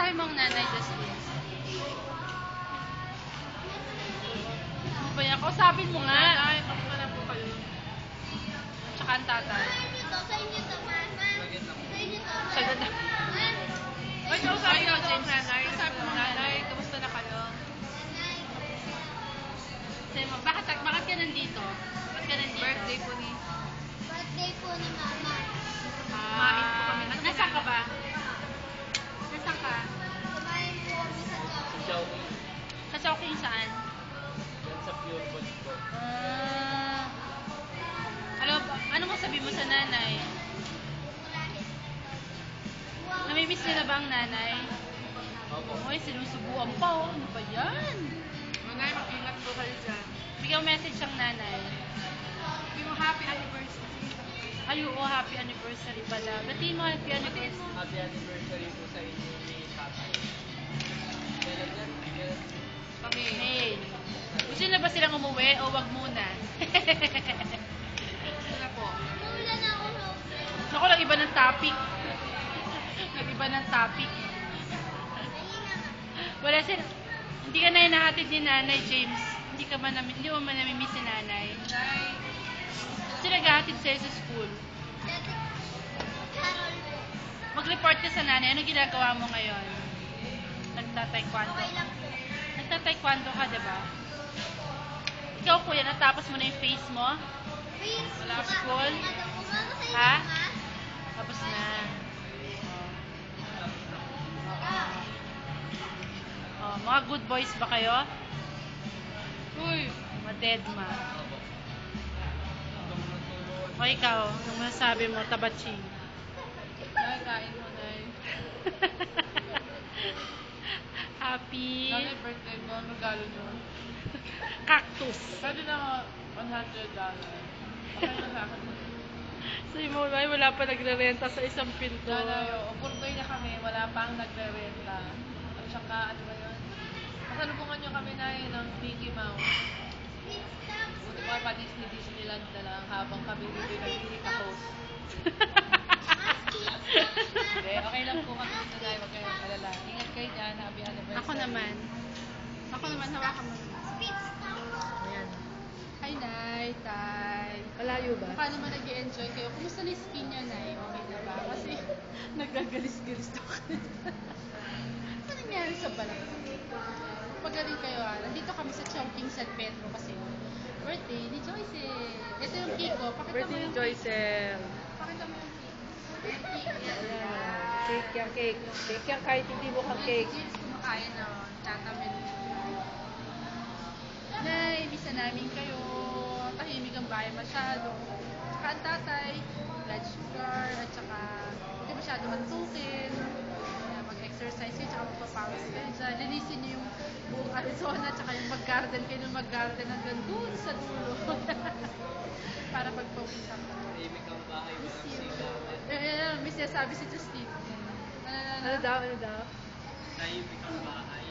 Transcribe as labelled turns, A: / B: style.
A: sabi mo ang nanay, Justin? Ano ba yan? Kausapin mo nga.
B: Nanay, kamusta na po kayo?
A: Tsaka ang tatay. Sagad na.
B: Ay, kausapin mo James, nanay. Kausapin mo nanay, kamusta na kayo?
A: Sabi mo, bakit ka nandito? Bakit ka nandito?
B: Birthday po ni...
C: Birthday po ni Mama.
B: Kumain po kami.
A: Nasaan ka ba? Nasaan ka?
C: Kumain po kami sa Chowking.
A: Sa Chowking saan?
D: Yan sa Pure Gold po.
A: Ano mo sabi mo sa nanay? Namimiss nila ba ang nanay?
D: Opo.
A: Uy, sinusubuan pa oh. Ano ba yan?
B: Nanay, mag-ingat po kayo dyan.
A: Bigyan message ang nanay.
B: Sabi mo, happy anniversary.
A: Ay, oo, happy anniversary pala. Batiin mo happy anniversary.
D: Happy anniversary po sa inyo ni Tatay. Kailan yan? Kailan?
B: Kami.
A: Hey. Gusto nila ba silang umuwi o wag muna?
B: Sila po.
C: Mula na ako sa
A: Ako lang iba ng topic. Nag-iba ng topic. Wala sila. Hindi ka na hinahatid ni Nanay, James. Hindi mo man namimiss si Nanay.
B: Nanay,
A: Sila naghahatid sa'yo sa school.
C: Carol.
A: Mag-report ka sa nanay. Anong ginagawa mo ngayon? Nagta-taekwondo.
C: Okay lang po.
A: Nagta-taekwondo ka, diba? Ikaw, kuya, natapos mo na yung face mo?
C: Please.
A: Wala ka school?
C: Umaga sa
A: Ha?
C: inyo,
A: Tapos na. Oh, mga good boys ba kayo? Uy, madedma. O ikaw, anong masasabi mo, tabachi?
B: Nay, kain mo, Nay.
A: Happy
B: Nanay, birthday mo. Ang regalo nyo.
A: cactus.
B: Pwede na $100. Okay na sa akin.
A: Sabi mo, ay, wala pa nagre-renta sa isang pinto.
B: Nanay, purtoy na kami. Wala pang nagre-renta. At saka, ano ba yun? Pasalubungan nyo kami, Nay, ng Mickey Mouse. Buti pa Disneyland na lang habang kami dito nag-host. Hindi, okay lang po kami dito, Nay. Huwag kayong alala. Ingat kayo dyan. Happy anniversary.
A: Ako naman, hawakan mo naman. Ayan. Hi, Nay, Tay.
B: Malayo ba?
A: Paano naman nag-enjoy kayo? Kumusta na yung skin niya, Nay? Okay na ba? Kasi nagagalis-galis daw kayo. Ano nangyari sa balat? Magaling kayo ah. Nandito kami sa Chowking San Pedro kasi birthday ni Joyce. Ito yung cake ko. Pakita mo
B: Birthday ni
A: yung
B: Joycel.
A: Pakita mo yung cake. Yung cake yan.
B: Cake yan, cake. Cake yan kahit hindi mo kang cake.
A: James kumakain na. Tatamil. Nay, misa namin kayo. Tahimik ang bahay masyado. Tsaka ang tatay, blood sugar, at saka hindi masyado mantukin. Kaya mag-exercise kayo, tsaka magpapawis kayo dyan. Linisin niyo yung buong Arizona, tsaka yung mag-garden kayo ng mag-garden hanggang dun sa dulo. Para pagpawisan ka.
D: Tahimik ang bahay, walang
A: Miss you.
D: sigawan.
A: Miss niya sabi si Justine.
B: Ano daw?
D: Tahimik ang bahay.